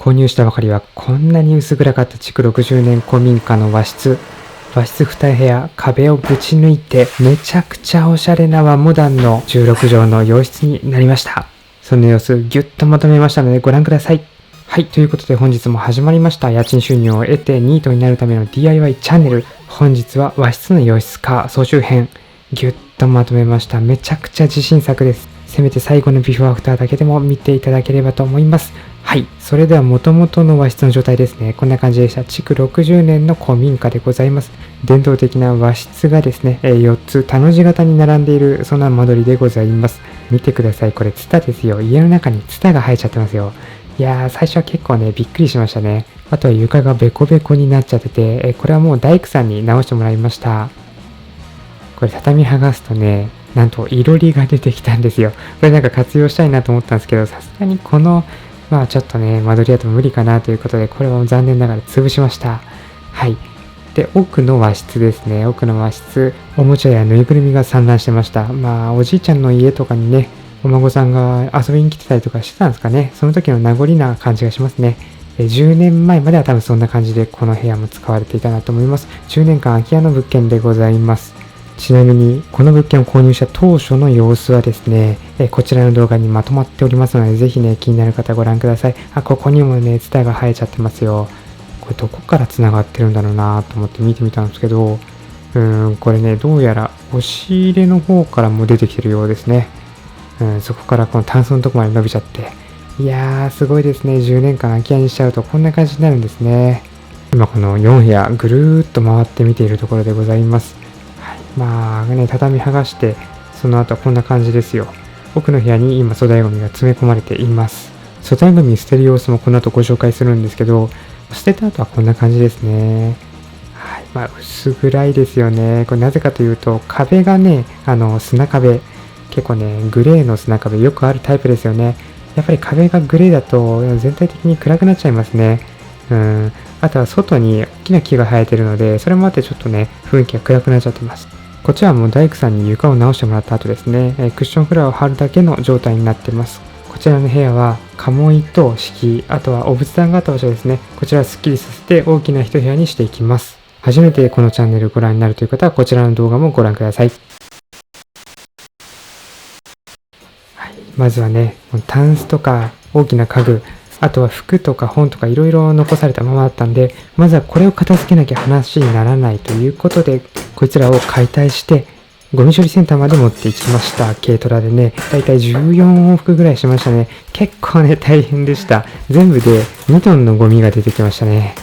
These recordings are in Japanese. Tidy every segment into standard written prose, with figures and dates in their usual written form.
購入したばかりはこんなに薄暗かった築60年古民家の和室2部屋、壁をぶち抜いてめちゃくちゃおしゃれな和モダンの16畳の洋室になりました。その様子ぎゅっとまとめましたのでご覧ください。はい、ということで本日も始まりました。家賃収入を得てニートになるための DIY チャンネル。本日は和室の洋室化総集編ぎゅっとまとめました。めちゃくちゃ自信作です。せめて最後のビフォーアフターだけでも見ていただければと思います。はい。それでは元々の和室の状態ですね。こんな感じでした。築60年の古民家でございます。伝統的な和室がですね、4つ田の字型に並んでいる、そんな間取りでございます。見てください。これツタですよ。家の中にツタが生えちゃってますよ。いやー、最初は結構ね、びっくりしましたね。あとは床がベコベコになっちゃってて、これはもう大工さんに直してもらいました。これ畳剥がすとね、なんといろりが出てきたんですよ。これなんか活用したいなと思ったんですけど、さすがにこのちょっとね、間取りだと無理かなということで、これは残念ながら潰しました。はい。で、奥の和室ですね。奥の和室、おもちゃやぬいぐるみが散乱してました。おじいちゃんの家とかにね、お孫さんが遊びに来てたりとかしてたんですかね。その時の名残な感じがしますね。10年前までは多分そんな感じで、この部屋も使われていたなと思います。10年間空き家の物件でございます。ちなみに、この物件を購入した当初の様子はですね、こちらの動画にまとまっておりますので、ぜひね、気になる方ご覧ください。ここにもね、ツタが生えちゃってますよ。これどこから繋がってるんだろうなと思って見てみたんですけど、これね、どうやら押し入れの方からも出てきてるようですね。そこからこのタンスのとこまで伸びちゃって。いやー、すごいですね。10年間空き家にしちゃうとこんな感じになるんですね。今この4部屋ぐるーっと回って見ているところでございます。畳剥がして、その後はこんな感じですよ。奥の部屋に今粗大ゴミが詰め込まれています。粗大ゴミ捨てる様子もこの後ご紹介するんですけど、捨てた後はこんな感じですね。はい。薄暗いですよね。これなぜかというと、壁がね、砂壁。結構ね、グレーの砂壁よくあるタイプですよね。やっぱり壁がグレーだと全体的に暗くなっちゃいますね。あとは外に大きな木が生えてるので、それもあってちょっとね、雰囲気が暗くなっちゃってます。こっちはもう大工さんに床を直してもらった後ですね、クッションフラーを貼るだけの状態になってます。こちらの部屋は、鴨居と敷居、あとはお仏壇があった場所ですね。こちらをスッキリさせて大きな一部屋にしていきます。初めてこのチャンネルご覧になるという方は、こちらの動画もご覧ください。まずはね、タンスとか大きな家具、あとは服とか本とかいろいろ残されたままだったんで、まずはこれを片付けなきゃ話にならないということで、こいつらを解体して、ゴミ処理センターまで持っていきました。軽トラでね、だいたい14往復ぐらいしましたね。結構ね、大変でした。全部で2トンのゴミが出てきましたね。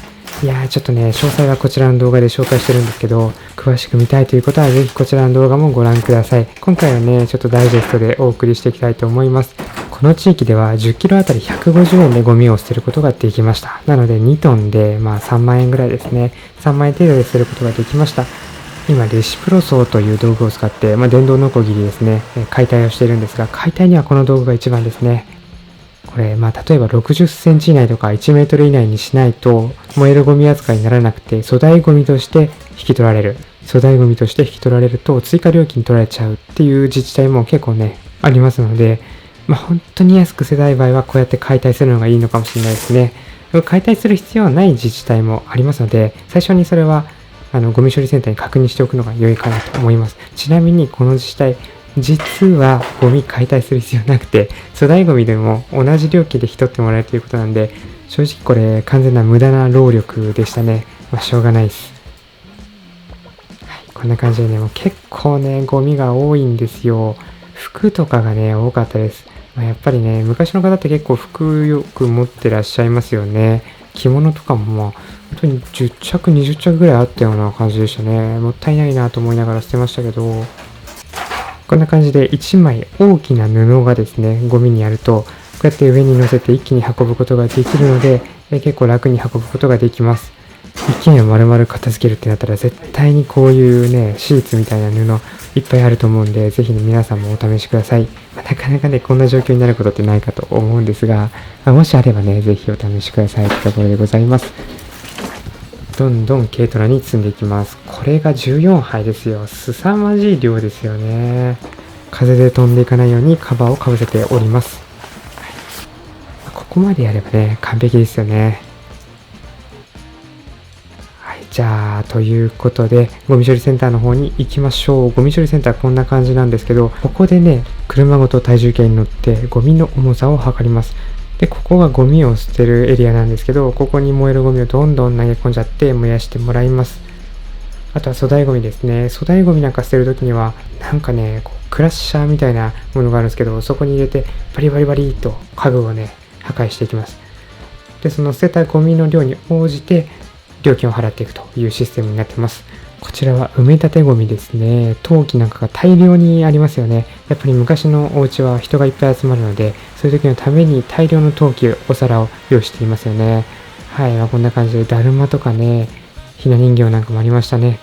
いやー、ちょっとね、詳細はこちらの動画で紹介してるんですけど、詳しく見たいという方はぜひこちらの動画もご覧ください。今回はね、ちょっとダイジェストでお送りしていきたいと思います。この地域では10キロあたり150円でゴミを捨てることができました。なので2トンで3万円ぐらいですね。3万円程度で捨てることができました。今、レシプロソーという道具を使って、電動ノコギリですね、解体をしているんですが、解体にはこの道具が一番ですね。これ、例えば60センチ以内とか1メートル以内にしないと燃えるゴミ扱いにならなくて、粗大ゴミとして引き取られる。粗大ゴミとして引き取られると追加料金取られちゃうっていう自治体も結構ね、ありますので、本当に安く捨てたい場合はこうやって解体するのがいいのかもしれないですね。解体する必要はない自治体もありますので、最初にそれはゴミ処理センターに確認しておくのが良いかなと思います。ちなみにこの自治体、実はゴミ解体する必要なくて、粗大ゴミでも同じ料金で引き取ってもらえるということなんで、正直これ完全な無駄な労力でしたね。しょうがないです。はい、こんな感じでね、もう結構ね、ゴミが多いんですよ。服とかがね、多かったです。やっぱりね、昔の方って結構服よく持ってらっしゃいますよね。着物とかも本当に10着、20着ぐらいあったような感じでしたね。もったいないなと思いながら捨てましたけど、こんな感じで1枚大きな布がですね、ゴミにあると、こうやって上に乗せて一気に運ぶことができるので、結構楽に運ぶことができます。一軒家丸々片付けるってなったら絶対にこういうね、シーツみたいな布いっぱいあると思うんで、ぜひね、皆さんもお試しください。なかなかね、こんな状況になることってないかと思うんですが、もしあればね、ぜひお試しくださいというところでございます。どんどん軽トラに積んでいきます。これが14杯ですよ。凄まじい量ですよね。風で飛んでいかないようにカバーをかぶせております。ここまでやればね、完璧ですよね。はい、じゃあ、ということで、ゴミ処理センターの方に行きましょう。ゴミ処理センターこんな感じなんですけど、ここでね、車ごと体重計に乗ってゴミの重さを測ります。で、ここがゴミを捨てるエリアなんですけど、ここに燃えるゴミをどんどん投げ込んじゃって燃やしてもらいます。あとは粗大ゴミですね。粗大ゴミなんか捨てるときには、なんかね、クラッシャーみたいなものがあるんですけど、そこに入れてバリバリバリと家具をね、破壊していきます。で、その捨てたゴミの量に応じて料金を払っていくというシステムになってます。こちらは埋め立てゴミですね。陶器なんかが大量にありますよね。やっぱり昔のお家は人がいっぱい集まるので、そういう時のために大量の陶器、お皿を用意していますよね。はい、こんな感じでだるまとかね、ひな人形なんかもありましたね。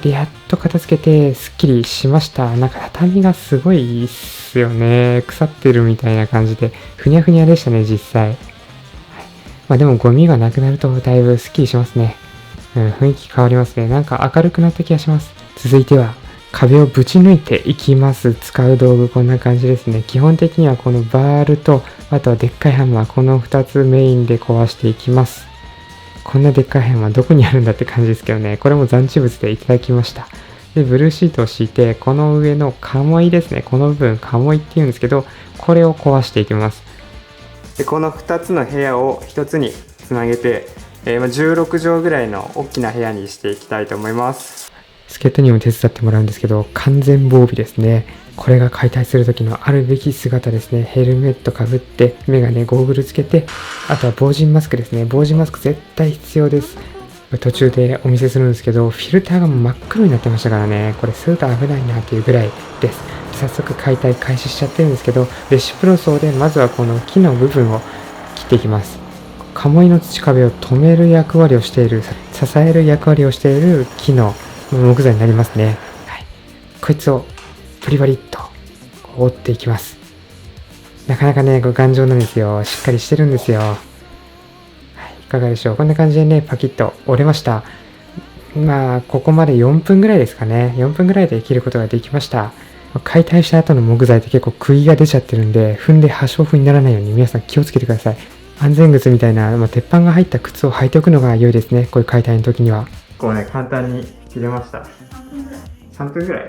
で、やっと片付けてすっきりしました。なんか畳がすごいいいっすよね。腐ってるみたいな感じで、ふにゃふにゃでしたね、実際。はい、まあでもゴミがなくなるとだいぶすっきりしますね。雰囲気変わりますね。なんか明るくなった気がします。続いては壁をぶち抜いていきます。使う道具こんな感じですね。基本的にはこのバールと、あとはでっかいハンマー、この2つメインで壊していきます。こんなでっかいハンマーどこにあるんだって感じですけどね。これも残地物でいただきました。で、ブルーシートを敷いて、この上の鴨居ですね。この部分、鴨居って言うんですけど、これを壊していきます。で、この2つの部屋を1つにつなげて、16畳ぐらいの大きな部屋にしていきたいと思います。助っ人にも手伝ってもらうんですけど、完全防備ですね。これが解体する時のあるべき姿ですね。ヘルメットかぶって、メガネ、ゴーグルつけて、あとは防塵マスクですね。防塵マスク絶対必要です。途中でお見せするんですけど、フィルターがもう真っ黒になってましたからね。これすると危ないなっていうぐらいです。早速解体開始しちゃってるんですけど、レシプロソーでまずはこの木の部分を切っていきます。鴨居の土壁を止める役割をしている、支える役割をしている木の木材になりますね。はい、こいつをバリバリっと折っていきます。なかなかね、頑丈なんですよ。しっかりしてるんですよ。はい、いかがでしょう。こんな感じでね、パキッと折れました。まあ、ここまで4分ぐらいですかね。4分ぐらいで切ることができました。解体した後の木材って結構釘が出ちゃってるんで、踏んで破傷風にならないように皆さん気をつけてください。安全靴みたいな、鉄板が入った靴を履いておくのが良いですね。こういう解体の時には。こうね、簡単に切れました。3分ぐらい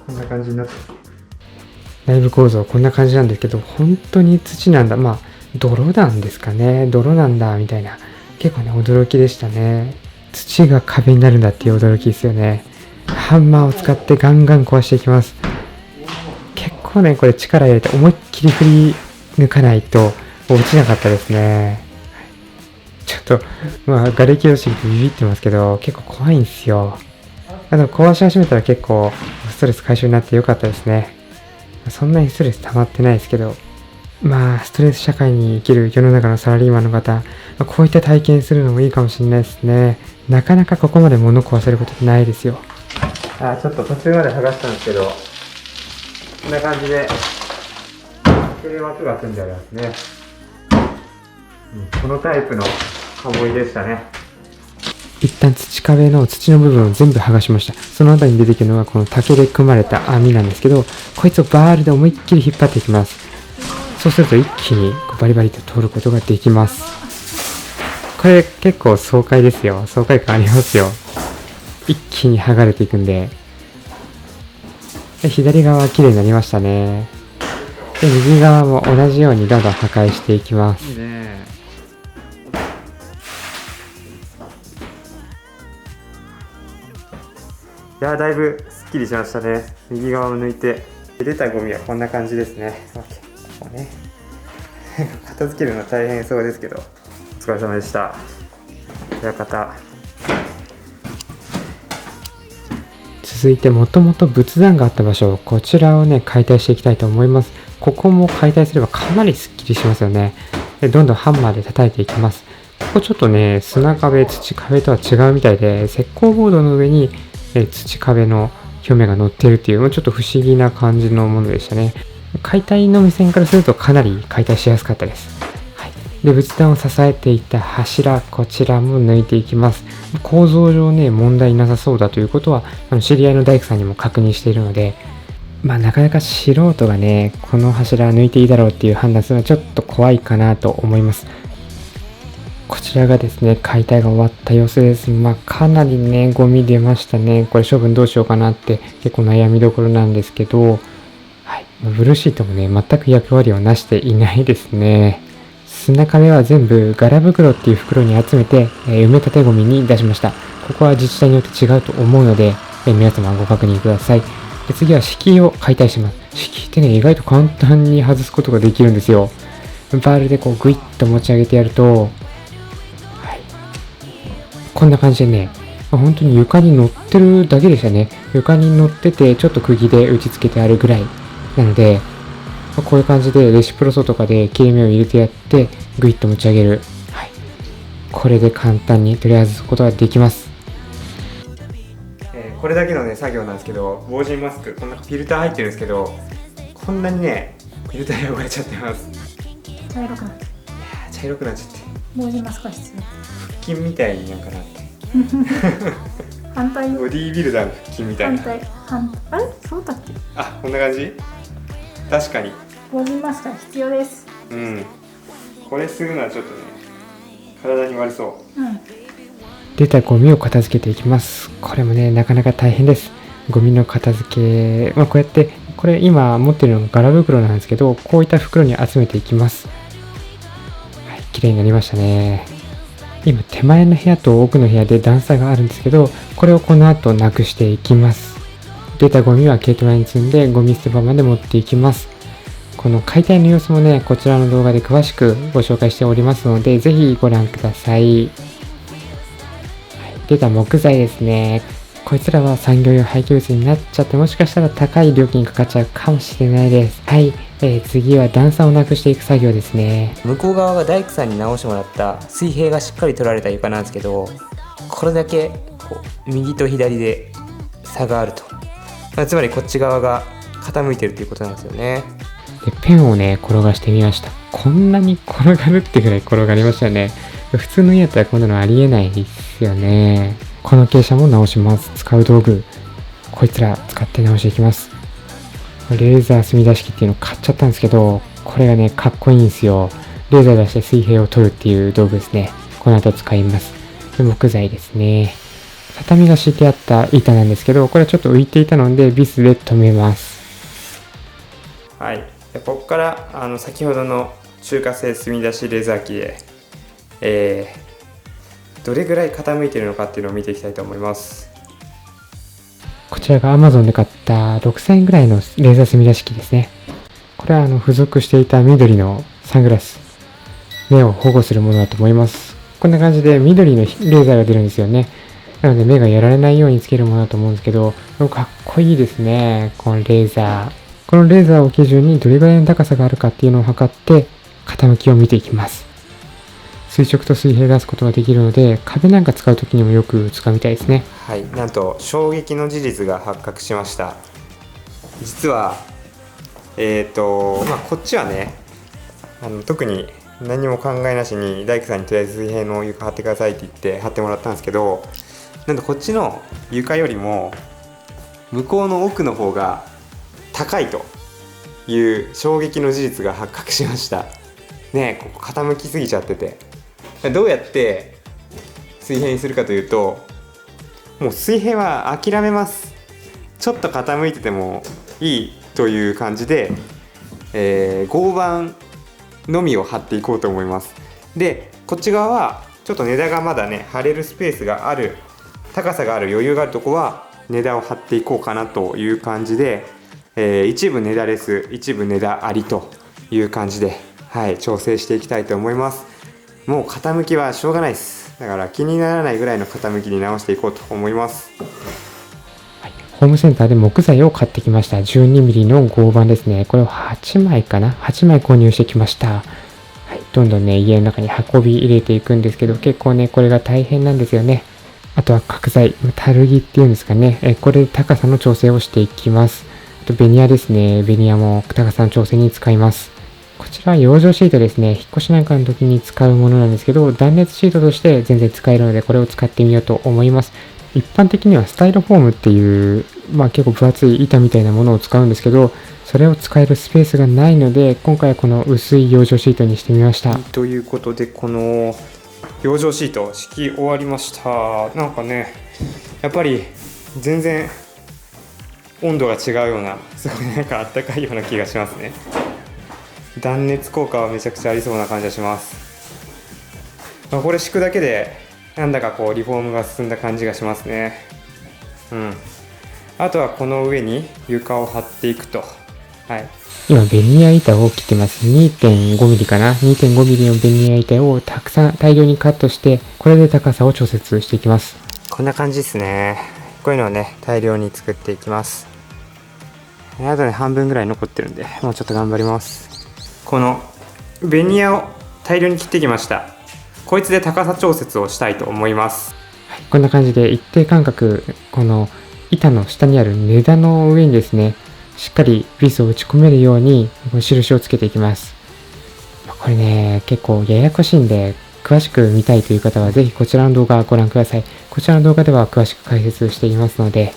こんな感じになってます。内部構造こんな感じなんですけど、本当に土なんだ。泥なんですかね。泥なんだ、みたいな。結構ね、驚きでしたね。土が壁になるんだっていう驚きですよね。ハンマーを使ってガンガン壊していきます。結構ね、これ力入れて思いっきり振り抜かないと落ちなかったですね。ちょっと、瓦礫落ちてビビってますけど、結構怖いんですよ。壊し始めたら結構ストレス解消になってよかったですね。そんなにストレス溜まってないですけど、ストレス社会に生きる世の中のサラリーマンの方、こういった体験するのもいいかもしれないですね。なかなかここまで物壊せることってないですよ。ちょっと途中まで剥がしたんですけど、こんな感じでテレ枠が組んでありますね。このタイプの鴨居でしたね。一旦土壁の土の部分を全部剥がしました。その後に出てくるのがこの竹で組まれた網なんですけど、こいつをバールで思いっきり引っ張っていきます。そうすると一気にバリバリと通ることができます。これ結構爽快ですよ。爽快感ありますよ。一気に剥がれていくんで。左側は綺麗になりましたね。で、右側も同じようにどんどん破壊していきます。いいね。だいぶすっきりしましたね。右側を抜いて、出たゴミはこんな感じですね。ここね片付けるの大変そうですけど、お疲れ様でした。親方。続いて、もともと仏壇があった場所、こちらをね、解体していきたいと思います。ここも解体すればかなりすっきりしますよね。で、どんどんハンマーで叩いていきます。ここちょっとね、砂壁、土壁とは違うみたいで、石膏ボードの上に土壁の表面が乗っているっていう、ちょっと不思議な感じのものでしたね。解体の目線からするとかなり解体しやすかったです。はい、で、仏壇を支えていた柱、こちらも抜いていきます。構造上ね、問題なさそうだということは、知り合いの大工さんにも確認しているので、なかなか素人がね、この柱抜いていいだろうっていう判断するのはちょっと怖いかなと思います。こちらがですね、解体が終わった様子です。かなりね、ゴミ出ましたね。これ処分どうしようかなって結構悩みどころなんですけど、はい、ブルーシートもね、全く役割をなしていないですね。砂壁は全部ガラ袋っていう袋に集めて、埋め立てゴミに出しました。ここは自治体によって違うと思うので、皆様ご確認ください。で、次は敷居を解体します。敷居ってね、意外と簡単に外すことができるんですよ。バールでこうグイッと持ち上げてやると、こんな感じでね、本当に床に乗ってるだけでしたね。床に乗ってて、ちょっと釘で打ち付けてあるぐらい。なので、こういう感じでレシプロソとかで切れ目を入れてやって、グイッと持ち上げる。はい。これで簡単に取り外すことができます。これだけのね、作業なんですけど、防塵マスク、こんなフィルター入ってるんですけど、こんなにね、フィルター汚れちゃってます。茶色くなって。茶色くなっちゃって。防塵マスクが必要。腹筋みたいになんかなって。反対。ボディービルダーの腹筋みたいな。あれそうだっけ？あ、こんな感じ？確かに。防塵マスクが必要です。うん。これするのはちょっとね、体に悪そう。うん。出たゴミを片付けていきます。これもね、なかなか大変です。ゴミの片付け、こうやって、これ今持ってるのがガラ袋なんですけど、こういった袋に集めていきます。はい、綺麗になりましたね。今手前の部屋と奥の部屋で段差があるんですけど、これをこの後なくしていきます。出たゴミは軽トラに積んでゴミ捨て場まで持っていきます。この解体の様子もね、こちらの動画で詳しくご紹介しておりますので、ぜひご覧ください。出た木材ですね。こいつらは産業用廃棄物になっちゃって、もしかしたら高い料金かかっちゃうかもしれないです。はい、次は段差をなくしていく作業ですね。向こう側が大工さんに直してもらった水平がしっかり取られた床なんですけど、これだけこう右と左で差があると、つまりこっち側が傾いてるということなんですよね。で、ペンをね、転がしてみました。こんなに転がるってぐらい転がりましたね。普通の家だったらこんなのありえないですよね。この傾斜も直します。使う道具、こいつら使って直していきます。レーザー墨出し機っていうのを買っちゃったんですけど、これがね、かっこいいんですよ。レーザー出して水平を取るっていう道具ですね。この後使います。で、木材ですね。畳が敷いてあった板なんですけど、これはちょっと浮いていたのでビスで留めます。はい。で、ここから先ほどの中華製墨出しレーザー機で、どれぐらい傾いているのかっていうのを見ていきたいと思います。こちらが Amazon で買った6000円ぐらいのレーザー墨出し機ですね。これは付属していた緑のサングラス、目を保護するものだと思います。こんな感じで緑のレーザーが出るんですよね。なので目がやられないようにつけるものだと思うんですけど、かっこいいですね、このレーザー。このレーザーを基準にどれぐらいの高さがあるかっていうのを測って傾きを見ていきます。垂直と水平出すことができるので、壁なんか使うときにもよく使うみたいですね。はい、なんと衝撃の事実が発覚しました。実はこっちはね、特に何も考えなしに大工さんにとりあえず水平の床貼ってくださいって言って貼ってもらったんですけど、なんとこっちの床よりも向こうの奥の方が高いという衝撃の事実が発覚しましたね。ここ傾きすぎちゃってて、どうやって水平にするかというと、もう水平は諦めます。ちょっと傾いててもいいという感じで、合板のみを貼っていこうと思います。で、こっち側はちょっと根太がまだね貼れるスペースがある、高さがある、余裕があるとこは根太を貼っていこうかなという感じで、一部根太レス、一部根太ありという感じで、はい、調整していきたいと思います。もう傾きはしょうがないです。だから気にならないぐらいの傾きに直していこうと思います。はい、ホームセンターで木材を買ってきました。12mm の合板ですね。これを8枚かな、8枚購入してきました。はい、どんどんね家の中に運び入れていくんですけど、結構ねこれが大変なんですよね。あとは角材、たるぎっていうんですかね、これで高さの調整をしていきます。あとベニヤですね。ベニヤも高さの調整に使います。こちらは養生シートですね。引っ越しなんかの時に使うものなんですけど、断熱シートとして全然使えるので、これを使ってみようと思います。一般的にはスタイロフォームっていう結構分厚い板みたいなものを使うんですけど、それを使えるスペースがないので、今回はこの薄い養生シートにしてみました。ということで、この養生シート敷き終わりました。なんかね、やっぱり全然温度が違うような、すごいなんかあったかいような気がしますね。断熱効果はめちゃくちゃありそうな感じがします。これ敷くだけでなんだかこうリフォームが進んだ感じがしますね。あとはこの上に床を張っていくと。今ベニヤ板を切ってます。 2.5 ミリかな。 2.5 ミリのベニヤ板を大量にカットして、これで高さを調節していきます。こんな感じですね。こういうのをね大量に作っていきます。あとね半分ぐらい残ってるんで、もうちょっと頑張ります。このベニヤを大量に切ってきました。こいつで高さ調節をしたいと思います。こんな感じで一定間隔、この板の下にある根太の上にですね、しっかりビスを打ち込めるように印をつけていきます。これね結構ややこしいんで、詳しく見たいという方はぜひこちらの動画をご覧ください。こちらの動画では詳しく解説していますので、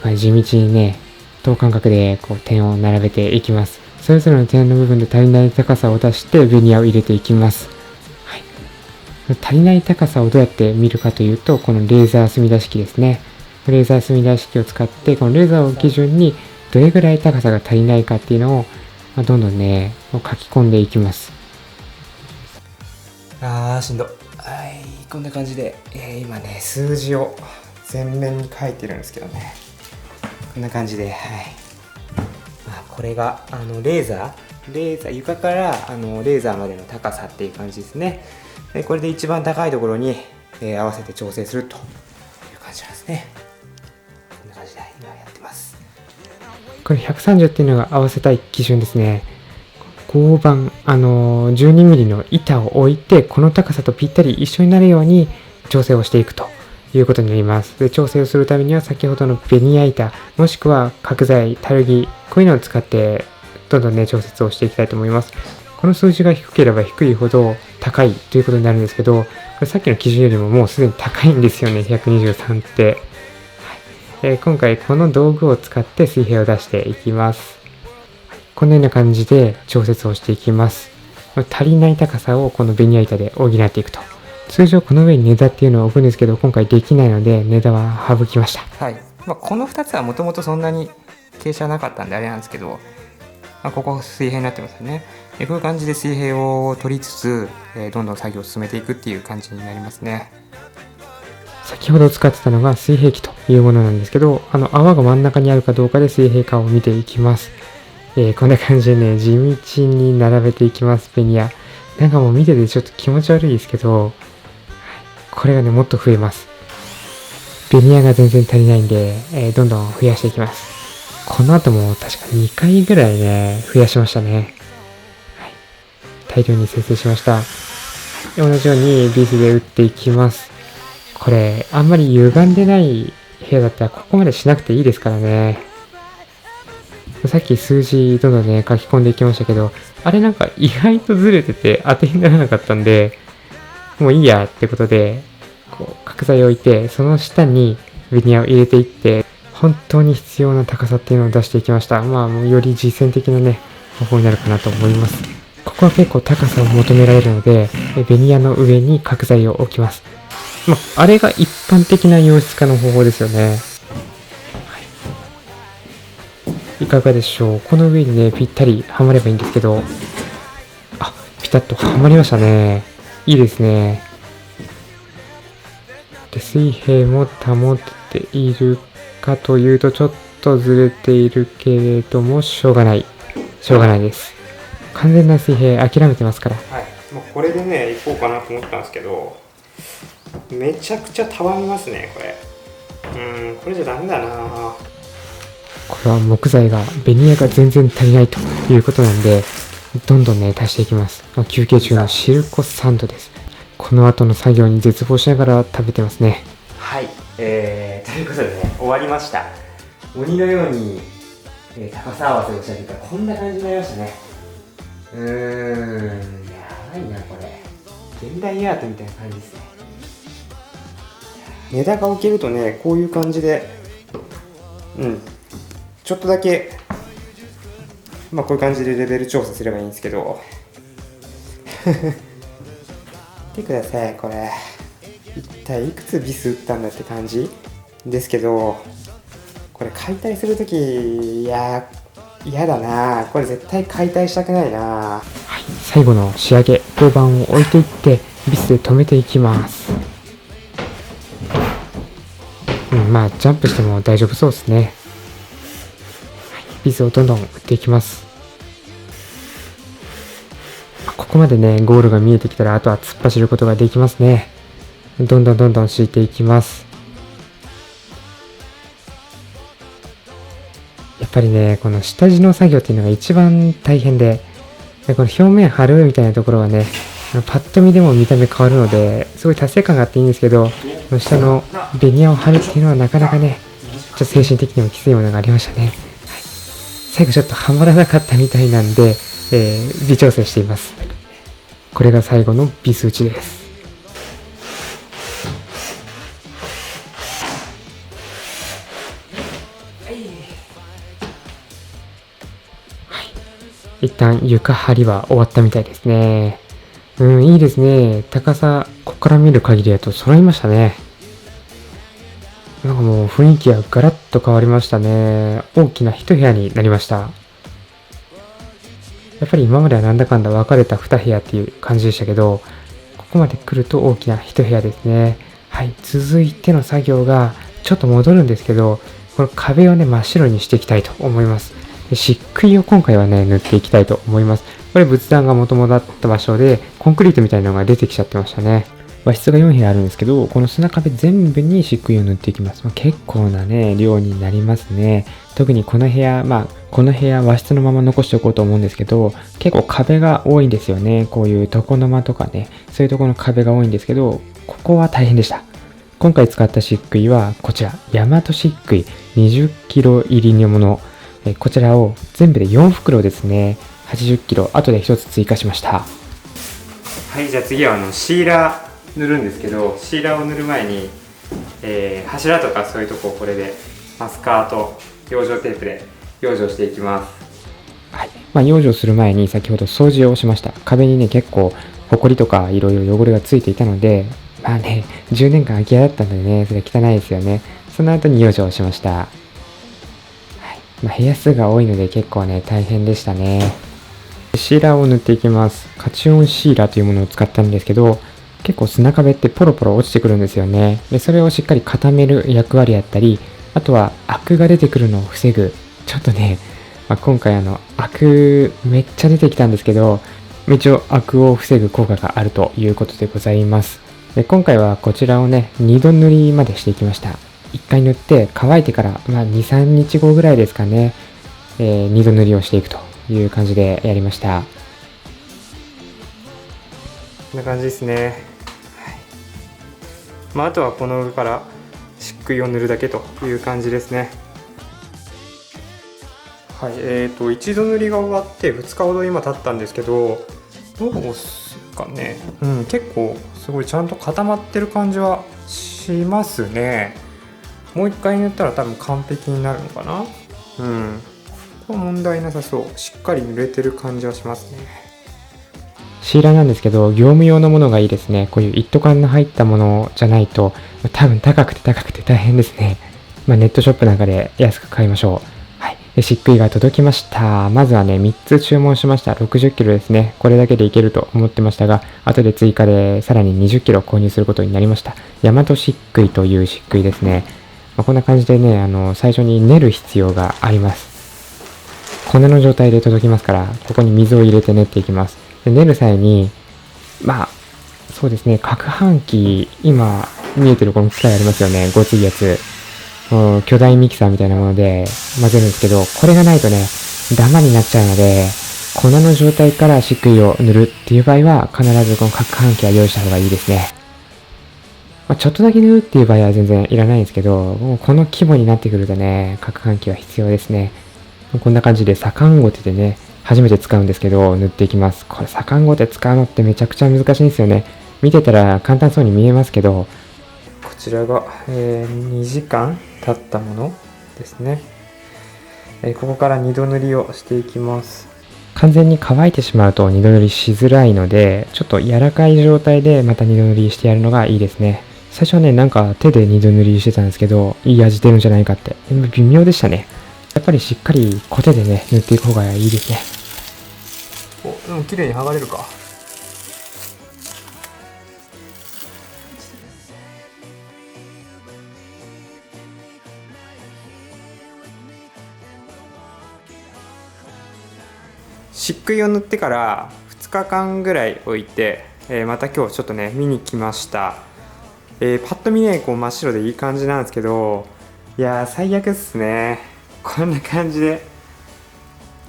これ地道にね等間隔でこう点を並べていきます。それぞれの点の部分で足りない高さを出してベニヤを入れていきます。足りない高さをどうやって見るかというと、このレーザー墨出し機ですね。レーザー墨出し機を使って、このレーザーを基準にどれぐらい高さが足りないかっていうのを、どんどんね、書き込んでいきます。しんど。こんな感じで、今ね、数字を全面に書いてるんですけどね。こんな感じで、これが、レーザー、床からレーザーまでの高さっていう感じですね。これで一番高いところに、合わせて調整するという感じなんですね。こんな感じで今やってます。これ130っていうのが合わせたい基準ですね。合板、12ミリの板を置いて、この高さとぴったり一緒になるように調整をしていくということになります。で、調整をするためには先ほどのベニヤ板、もしくは角材、たるぎ、こういうのを使ってどんどんね調節をしていきたいと思います。この数字が低ければ低いほど高いということになるんですけど、これさっきの基準よりももうすでに高いんですよね、123って。今回この道具を使って水平を出していきます。このような感じで調節をしていきます。足りない高さをこのベニヤ板で補っていくと。通常この上に根太っていうのを置くんですけど、今回できないので根太は省きました。この2つはもともとそんなに傾斜なかったんであれなんですけど、ここ水平になってますよね。こういう感じで水平を取りつつ、どんどん作業を進めていくっていう感じになりますね。先ほど使ってたのが水平器というものなんですけど、泡が真ん中にあるかどうかで水平かを見ていきます。こんな感じでね、地道に並べていきます、ベニヤ。なんかもう見ててちょっと気持ち悪いですけど、これがね、もっと増えます。ベニヤが全然足りないんで、どんどん増やしていきます。この後も確か2回ぐらいね、増やしましたね。大量に生成しました。同じようにビスで打っていきます。これ、あんまり歪んでない部屋だったらここまでしなくていいですからね。さっき数字どんどんね、書き込んでいきましたけど、あれなんか意外とずれてて当てにならなかったんで、もういいやってことで、角材を置いて、その下にベニヤを入れていって、本当に必要な高さっていうのを出していきました。より実践的なね、方法になるかなと思います。ここは結構高さを求められるので、ベニヤの上に角材を置きます。あれが一般的な洋室化の方法ですよね。いかがでしょう。この上にね、ぴったりはまればいいんですけど、ピタッとはまりましたね。いいですね。で、水平も保っているかというと、ちょっとずれているけれども、しょうがないです。完全な水平諦めてますから。もうこれでね、行こうかなと思ったんですけど、めちゃくちゃたわみますね、これ。これじゃダメだな。これは木材が、ベニヤが全然足りないということなんで、どんどんね、足していきます。休憩中のシルコサンドです。この後の作業に絶望しながら食べてますね。ということでね、終わりました。鬼のように、高さ合わせをした結果、こんな感じになりましたね。やばいな、これ。現代アートみたいな感じですね。ネタが置けるとね、こういう感じでちょっとだけこういう感じでレベル調査すればいいんですけど見てください、これ一体いくつビス打ったんだって感じですけど、これ解体するとき嫌だな。これ絶対解体したくないな。はい、最後の仕上げ、銅板を置いていってビスで留めていきます。ジャンプしても大丈夫そうですね。はい、ビスをどんどん打っていきます。ここまでね、ゴールが見えてきたら、あとは突っ走ることができますね。どんどん敷いていきます。やっぱりね、この下地の作業っていうのが一番大変で、この表面貼るみたいなところはね、パッと見でも見た目変わるので、すごい達成感があっていいんですけど、下のベニヤを貼るっていうのはなかなかね、ちょっと精神的にもきついものがありましたね。はい、最後ちょっとはまらなかったみたいなんで、微調整しています。これが最後のビス打ちです。一旦床張りは終わったみたいですね。いいですね。高さ、ここから見る限りだと揃いましたね。なんかもう雰囲気がガラッと変わりましたね。大きな一部屋になりました。やっぱり今まではなんだかんだ分かれた2部屋っていう感じでしたけど、ここまで来ると大きな一部屋ですね。はい、続いての作業がちょっと戻るんですけど、この壁をね、真っ白にしていきたいと思います。漆喰を今回はね、塗っていきたいと思います。これ仏壇が元々あった場所で、コンクリートみたいなのが出てきちゃってましたね。和室が4部屋あるんですけど、この砂壁全部に漆喰を塗っていきます。結構なね、量になりますね。特にこの部屋、この部屋和室のまま残しておこうと思うんですけど、結構壁が多いんですよね。こういう床の間とかね、そういうところの壁が多いんですけど、ここは大変でした。今回使った漆喰はこちら、大和漆喰20キロ入りのもの。こちらを全部で4袋ですね。80キロ、後で1つ追加しました。はい、じゃあ次はシーラー塗るんですけど、シーラーを塗る前に、柱とかそういうとこをこれでマスカーと養生テープで養生していきます。はい、養生する前に先ほど掃除をしました。壁にね、結構ホコリとかいろいろ汚れがついていたので、10年間空き家だったんでね、それ汚いですよね。その後に養生をしました。部屋数が多いので結構ね、大変でしたね。シーラーを塗っていきます。カチオンシーラーというものを使ったんですけど、結構砂壁ってポロポロ落ちてくるんですよね。で、それをしっかり固める役割やったり、あとはアクが出てくるのを防ぐ。ちょっとね、今回アクめっちゃ出てきたんですけど、一応アクを防ぐ効果があるということでございます。で、今回はこちらをね、2度塗りまでしていきました。1回塗って乾いてから2、3日後ぐらいですかね、2度塗りをしていくという感じでやりました。こんな感じですね。あとはこの上から漆喰を塗るだけという感じですね。はい、一度塗りが終わって2日ほど今経ったんですけど、どうですかね。結構すごいちゃんと固まってる感じはしますね。もう一回塗ったら多分完璧になるのかな。これ問題なさそう。しっかり塗れてる感じはしますね。シーラーなんですけど、業務用のものがいいですね。こういう一斗缶の入ったものじゃないと、多分高くて大変ですね。ネットショップなんかで安く買いましょう。はい。で、漆喰が届きました。まずはね、3つ注文しました。60キロですね。これだけでいけると思ってましたが、後で追加でさらに20キロ購入することになりました。大和漆喰という漆喰ですね。こんな感じでね、最初に練る必要があります。粉の状態で届きますから、ここに水を入れて練っていきます。で、練る際に、そうですね、攪拌機、今見えてるこの機械ありますよね、ごついやつ。巨大ミキサーみたいなもので混ぜるんですけど、これがないとね、ダマになっちゃうので、粉の状態から漆喰を塗るっていう場合は、必ずこの攪拌機は用意した方がいいですね。ちょっとだけ塗るっていう場合は全然いらないんですけど、もうこの規模になってくるとね、攪拌機は必要ですね。こんな感じで左官ゴテでね、初めて使うんですけど、塗っていきます。これ左官ゴテ使うのってめちゃくちゃ難しいんですよね。見てたら簡単そうに見えますけど、こちらが、2時間経ったもの。ですね。ここから2度塗りをしていきます。完全に乾いてしまうと2度塗りしづらいので、ちょっと柔らかい状態でまた2度塗りしてやるのがいいですね。最初はね、なんか手で2度塗りしてたんですけど、いい味出るんじゃないかって。微妙でしたね。やっぱりしっかりコテでね、塗っていく方がいいですね。お、でも綺麗に剥がれるか。漆喰を塗ってから2日間ぐらい置いて、また今日ちょっとね見に来ました。パッと見ねこう真っ白でいい感じなんですけど、いやー最悪っすね。こんな感じで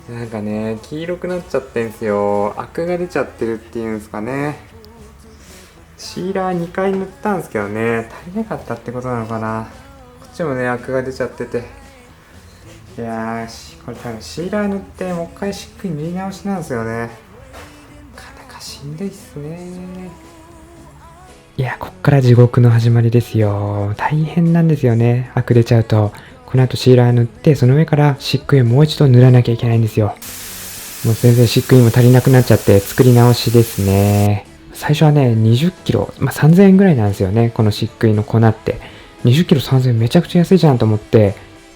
なんかね黄色くなっちゃってんすよ。アクが出ちゃってるっていうんですかね。シーラー2回塗ったんですけどね、足りなかったってことなのかな。こっちもねアクが出ちゃってて、いやーこれ多分シーラー塗ってもう一回しっかり塗り直しなんですよね。なかなかしんどいっすね。いや、こっから地獄の始まりですよ。大変なんですよね。アク出ちゃうと、この後シーラー塗って、その上から漆喰をもう一度塗らなきゃいけないんですよ。もう全然漆喰も足りなくなっちゃって作り直しですね。最初はね、20キロ、3000円ぐらいなんですよね。この漆喰の粉って。20キロ3000円めちゃくちゃ安いじゃんと思って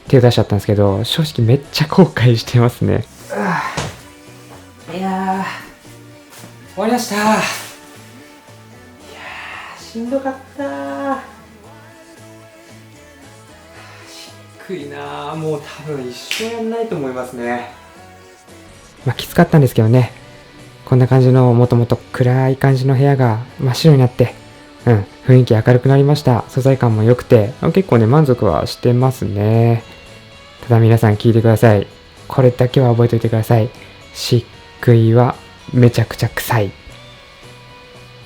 手を出しちゃったんですけど、正直めっちゃ後悔してますね。いやー、終わりました。しんどかったー。低いなー。もう多分一生やんないと思いますね。きつかったんですけどね。こんな感じのもともと暗い感じの部屋が真っ白になって、雰囲気明るくなりました。素材感も良くて、結構ね満足はしてますね。ただ皆さん聞いてください。これだけは覚えておいてください。漆喰はめちゃくちゃ臭い。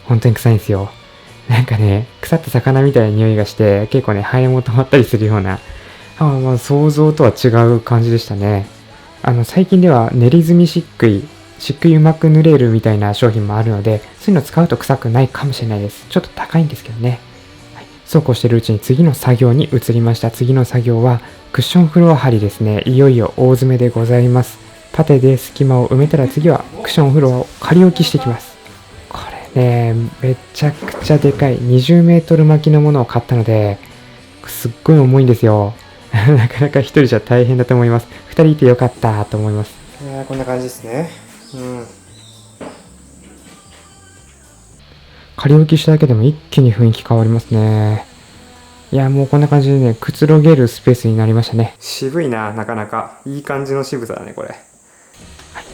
本当に臭いんですよ。なんかね、腐った魚みたいな匂いがして、結構ね、ハエも止まったりするような、想像とは違う感じでしたね。最近では練り済み漆喰うまく塗れるみたいな商品もあるので、そういうの使うと臭くないかもしれないです。ちょっと高いんですけどね。そうこうしてるうちに次の作業に移りました。次の作業は、クッションフロア張りですね。いよいよ大詰めでございます。パテで隙間を埋めたら次はクッションフロアを仮置きしていきます。これね、めちゃくちゃでかい20メートル巻きのものを買ったので、すっごい重いんですよ。なかなか一人じゃ大変だと思います。二人いてよかったと思います。こんな感じですね。仮置きしただけでも一気に雰囲気変わりますね。いや、もうこんな感じでね、くつろげるスペースになりましたね。渋いな、なかなか。いい感じの渋さだね、これ。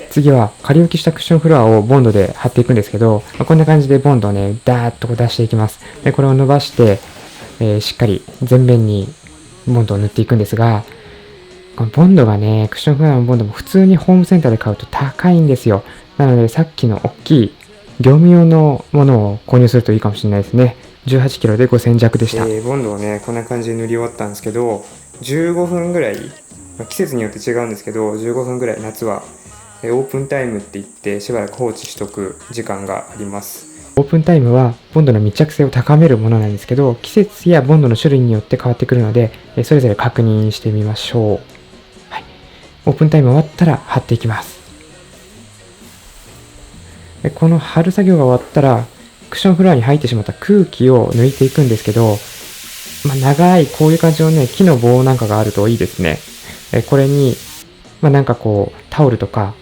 次は仮置きしたクッションフロアをボンドで貼っていくんですけど、こんな感じでボンドをね、ダーッと出していきます。で、これを伸ばして、しっかり全面にボンドを塗っていくんですが、このボンドがね、クッションフロアのボンドも普通にホームセンターで買うと高いんですよ。なので、さっきの大きい業務用のものを購入するといいかもしれないですね。18キロで5000弱でした。ボンドをね、こんな感じで塗り終わったんですけど、15分ぐらい、季節によって違うんですけど、15分ぐらい夏はオープンタイムって言ってしばらく放置しとく時間があります。オープンタイムはボンドの密着性を高めるものなんですけど、季節やボンドの種類によって変わってくるので、それぞれ確認してみましょう。はい、オープンタイム終わったら貼っていきます。この貼る作業が終わったら、クッションフロアに入ってしまった空気を抜いていくんですけど、長いこういう感じのね、木の棒なんかがあるといいですね。これに、なんかこうタオルとか、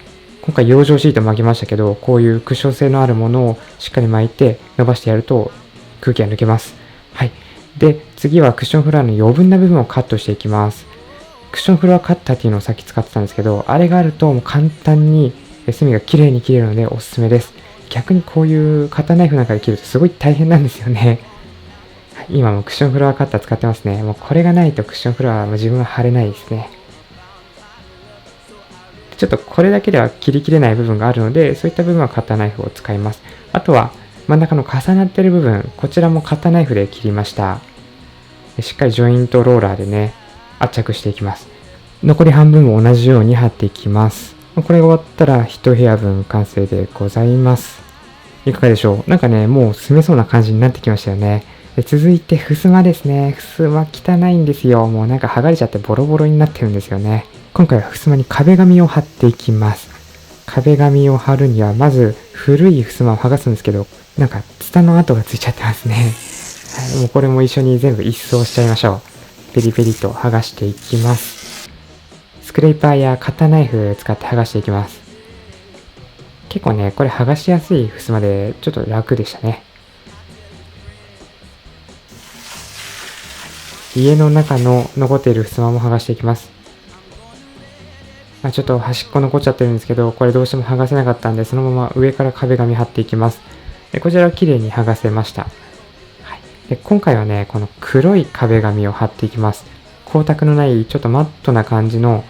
今回養生シート巻きましたけど、こういうクッション性のあるものをしっかり巻いて伸ばしてやると空気が抜けます。はい。で、次はクッションフロアの余分な部分をカットしていきます。クッションフロアカッターっていうのをさっき使ってたんですけど、あれがあるともう簡単に隅が綺麗に切れるのでおすすめです。逆にこういうカッターナイフなんかで切るとすごい大変なんですよね。今もクッションフロアカッター使ってますね。もうこれがないとクッションフロアは自分は貼れないですね。ちょっとこれだけでは切り切れない部分があるので、そういった部分はカッターナイフを使います。あとは真ん中の重なっている部分、こちらもカッターナイフで切りました。しっかりジョイントローラーでね、圧着していきます。残り半分も同じように貼っていきます。これが終わったら1部屋分完成でございます。いかがでしょう？なんかね、もう住めそうな感じになってきましたよね。で続いて襖ですね。襖汚いんですよ。もうなんか剥がれちゃってボロボロになってるんですよね。今回は襖に壁紙を貼っていきます。壁紙を貼るにはまず古い襖を剥がすんですけど、なんかツタの跡がついちゃってますね。はい、もうこれも一緒に全部一掃しちゃいましょう。ペリペリと剥がしていきます。スクレーパーやカッターナイフ使って剥がしていきます。結構ね、これ剥がしやすい襖でちょっと楽でしたね。家の中の残っている襖も剥がしていきます。ちょっと端っこ残っちゃってるんですけど、これどうしても剥がせなかったんで、そのまま上から壁紙貼っていきます。でこちらは綺麗に剥がせました。はい、で今回はね、この黒い壁紙を貼っていきます。光沢のないちょっとマットな感じの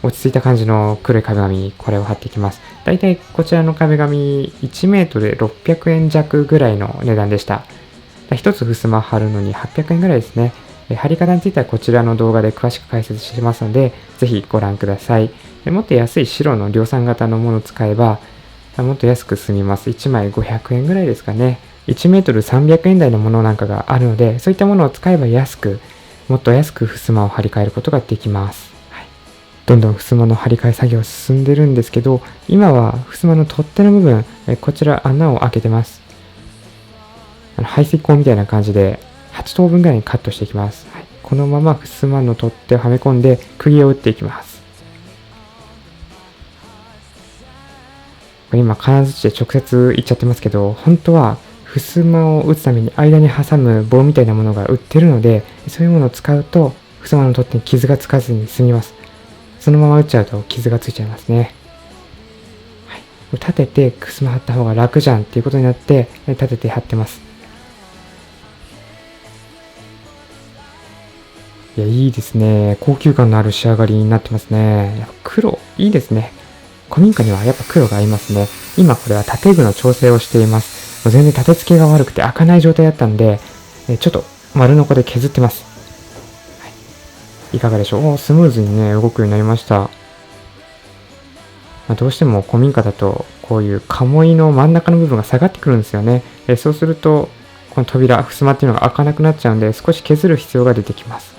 落ち着いた感じの黒い壁紙、これを貼っていきます。だいたいこちらの壁紙1メートルで600円弱ぐらいの値段でした。一つ襖貼るのに800円ぐらいですね。貼り方についてはこちらの動画で詳しく解説してますので、ぜひご覧ください。もっと安い白の量産型のものを使えば、もっと安く済みます。1枚500円ぐらいですかね。1メートル300円台のものなんかがあるので、そういったものを使えばもっと安く襖を張り替えることができます。はい、どんどん襖の張り替え作業進んでるんですけど、今は襖の取っ手の部分、こちら穴を開けてます。排水口みたいな感じで8等分ぐらいにカットしていきます。はい、このまま襖の取っ手をはめ込んで釘を打っていきます。これ今金槌で直接いっちゃってますけど、本当は襖を打つために間に挟む棒みたいなものが売ってるので、そういうものを使うと襖の取っ手に傷がつかずに済みます。そのまま打っちゃうと傷がついちゃいますね。はい、立てて襖貼った方が楽じゃんっていうことになって立てて貼ってます。いや、いいですね。高級感のある仕上がりになってますね。やっぱ黒、いいですね。古民家にはやっぱ黒が合いますね。今これは建具の調整をしています。もう全然立て付けが悪くて開かない状態だったんで、ちょっと丸ノコで削ってます。はい、いかがでしょう。スムーズにね、動くようになりました。どうしても古民家だと、こういう鴨居の真ん中の部分が下がってくるんですよね。そうすると、この扉、襖っていうのが開かなくなっちゃうんで、少し削る必要が出てきます。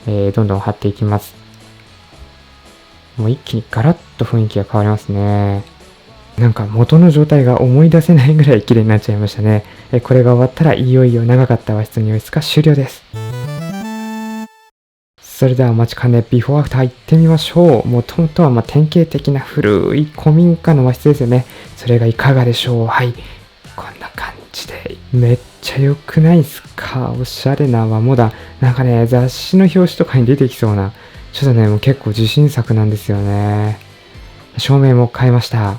どんどん貼っていきます。もう一気にガラッと雰囲気が変わりますね。なんか元の状態が思い出せないぐらい綺麗になっちゃいましたね。これが終わったらいよいよ長かった和室の様子が終了です。それではお待ちかねビフォーアフター行ってみましょう。もともとは典型的な古い古民家の和室ですよね。それがいかがでしょう。はい。こんな感じでめっちゃ良くないですか。おしゃれな和モダン。なんかね、雑誌の表紙とかに出てきそうな、ちょっとね、もう結構自信作なんですよね。照明も変えました。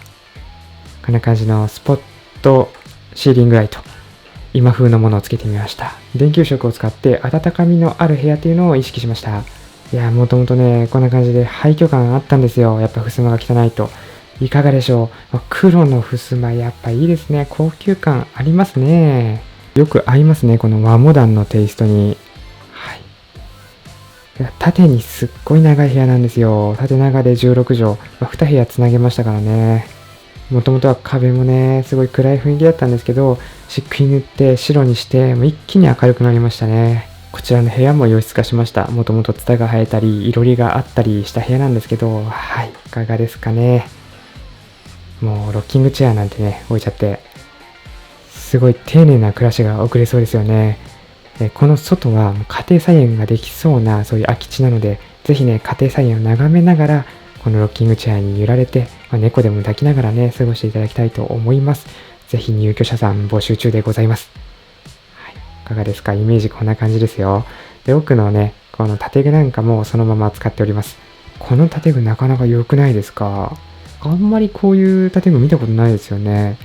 こんな感じのスポットシーリングライト。今風のものをつけてみました。電球色を使って温かみのある部屋っていうのを意識しました。いや、もともとね、こんな感じで廃墟感あったんですよ。やっぱ襖が汚いと。いかがでしょう。黒の襖やっぱいいですね。高級感ありますね。よく合いますね。この和モダンのテイストに。はい。縦にすっごい長い部屋なんですよ。縦長で16畳。2部屋つなげましたからね。もともとは壁もね、すごい暗い雰囲気だったんですけど、漆喰塗って白にして、もう一気に明るくなりましたね。こちらの部屋も洋室化しました。もともとツタが生えたり、いろりがあったりした部屋なんですけど、はい。いかがですかね。もうロッキングチェアなんてね、置いちゃって、すごい丁寧な暮らしが送れそうですよね。この外は家庭菜園ができそうな、そういう空き地なので、ぜひね、家庭菜園を眺めながら、このロッキングチェアに揺られて、猫でも抱きながらね、過ごしていただきたいと思います。ぜひ入居者さん募集中でございます。はい、いかがですか？イメージこんな感じですよ。で、奥のね、この建具なんかもそのまま使っております。この建具なかなか良くないですか？あんまりこういう建具見たことないですよね。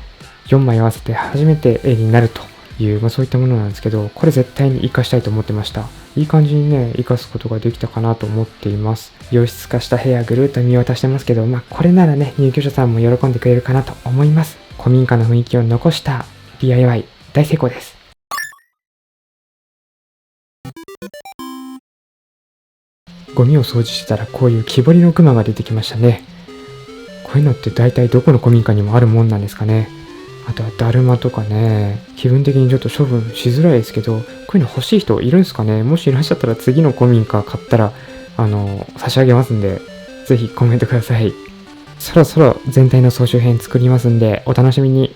4枚合わせて初めて絵になるという、そういったものなんですけど、これ絶対に活かしたいと思ってました。いい感じにね、活かすことができたかなと思っています。洋室化した部屋ぐるっと見渡してますけど、これならね、入居者さんも喜んでくれるかなと思います。古民家の雰囲気を残した DIY 大成功です。ゴミを掃除してたらこういう木彫りのクマが出てきましたね。こういうのって大体どこの古民家にもあるもんなんですかね。あとはだるまとかね、気分的にちょっと処分しづらいですけど、こういうの欲しい人いるんすかね。もしいらっしゃったら次の古民家買ったら、差し上げますんで、ぜひコメントください。そろそろ全体の総集編作りますんで、お楽しみに。